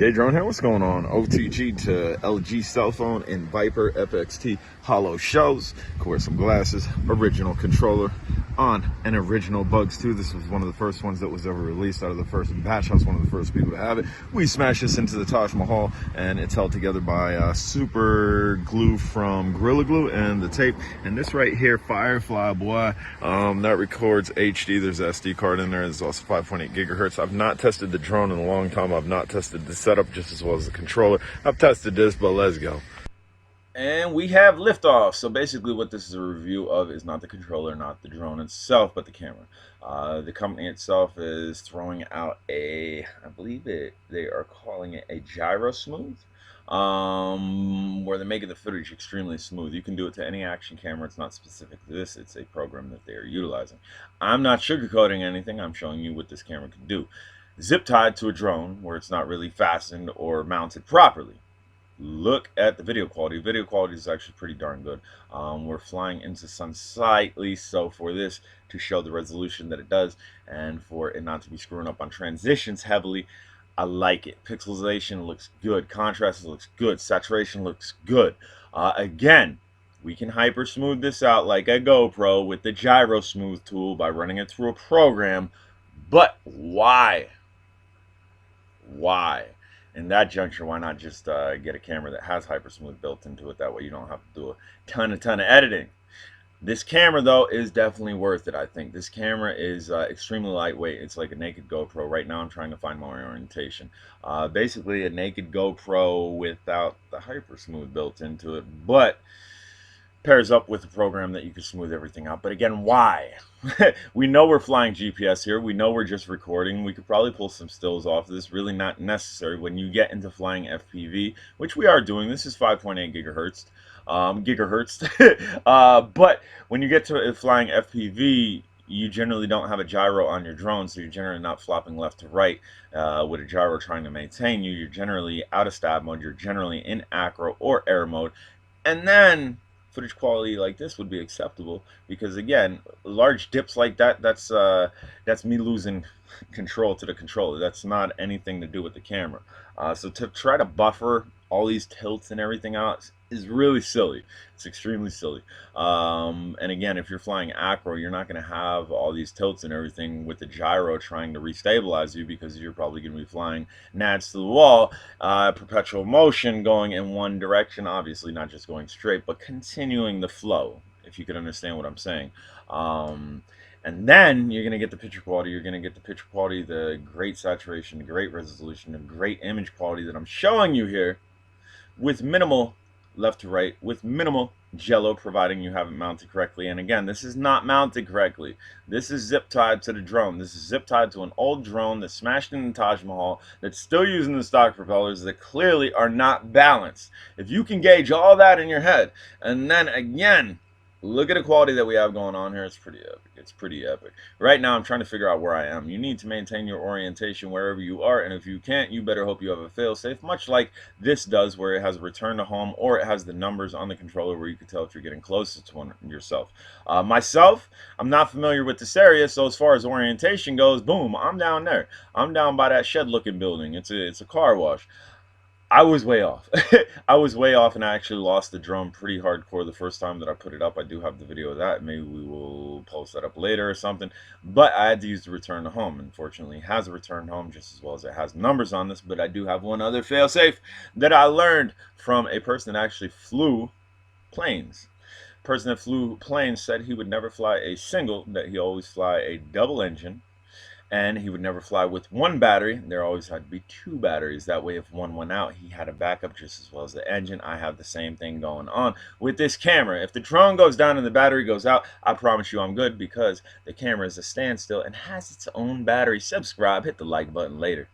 Drone here. What's going on? OTG to LG cell phone and VIPER FXT hollow shells. Of course, some glasses, original controller on an original Bugs 2. This was one of the first ones that was ever released out of the first batch. I was one of the first people to have it. We smashed this into the Taj Mahal, and it's held together by super glue from Gorilla Glue and the tape. And this right here, Firefly, boy, that records HD. There's an SD card in there. There's also 5.8 gigahertz. I've not tested the drone in a long time. I've not tested the setup just as well as the controller. I've tested this, but let's go. And we have liftoff. So basically what this is a review of is not the controller, not the drone itself, but the camera. The company itself is throwing out I believe they are calling it a gyro smooth, where they're making the footage extremely smooth. You can do it to any action camera. It's not specific to this. It's a program that they are utilizing. I'm not sugarcoating anything. I'm showing you what this camera can do. Zip tied to a drone where it's not really fastened or mounted properly. Look at the video quality. Video quality is actually pretty darn good. We're flying into sun slightly, so for this to show the resolution that it does and for it not to be screwing up on transitions heavily, I like it. Pixelization looks good. Contrast looks good. Saturation looks good. Again, we can hyper smooth this out like a GoPro with the gyro smooth tool by running it through a program. But why? Why? In that juncture, why not just get a camera that has hyper smooth built into it? That way you don't have to do a ton of editing. This camera though is definitely worth it. I think this camera is extremely lightweight. It's like a naked GoPro. Right now I'm trying to find my orientation. Basically a naked GoPro without the hyper smooth built into it, but pairs up with a program that you can smooth everything out. But again, why? We know we're flying GPS here. We know we're just recording. We could probably pull some stills off of this. Really not necessary when you get into flying FPV, which we are doing. This is 5.8 gigahertz. But when you get to flying FPV, you generally don't have a gyro on your drone, so you're generally not flopping left to right with a gyro trying to maintain you. You're generally out of stab mode. You're generally in acro or air mode. And then footage quality like this would be acceptable, because again, large dips like that's me losing control to the controller. That's not anything to do with the camera. So to try to buffer all these tilts and everything out is really silly. It's extremely silly. And again, if you're flying acro, you're not going to have all these tilts and everything with the gyro trying to restabilize you, because you're probably going to be flying nads to the wall, perpetual motion going in one direction, obviously not just going straight, but continuing the flow, if you could understand what I'm saying. And then you're going to get the picture quality. You're going to get the picture quality, the great saturation, the great resolution, the great image quality that I'm showing you here, with minimal left to right, with minimal jello, providing you have it mounted correctly. And again, this is not mounted correctly. This is zip tied to the drone. This is zip tied to an old drone that's smashed in the Taj Mahal, that's still using the stock propellers that clearly are not balanced. If you can gauge all that in your head, and then again, look at the quality that we have going on here. It's pretty epic. It's pretty epic. Right now, I'm trying to figure out where I am. You need to maintain your orientation wherever you are, and if you can't, you better hope you have a fail-safe, much like this does, where it has a return to home, or it has the numbers on the controller where you can tell if you're getting closer to one yourself. Myself, I'm not familiar with this area, so as far as orientation goes, boom, I'm down there. I'm down by that shed-looking building. It's a car wash. I was way off. I was way off, and I actually lost the drone pretty hardcore the first time that I put it up. I do have the video of that. Maybe we will post that up later or something. But I had to use the return to home. Unfortunately, it has a return home just as well as it has numbers on this. But I do have one other fail-safe that I learned from a person that actually flew planes. A person that flew planes said he would never fly a single, that he always fly a double engine. And he would never fly with one battery. There always had to be two batteries. That way, if one went out, he had a backup just as well as the engine. I have the same thing going on with this camera. If the drone goes down and the battery goes out, I promise you I'm good, because the camera is a standstill and has its own battery. Subscribe, hit the like button later.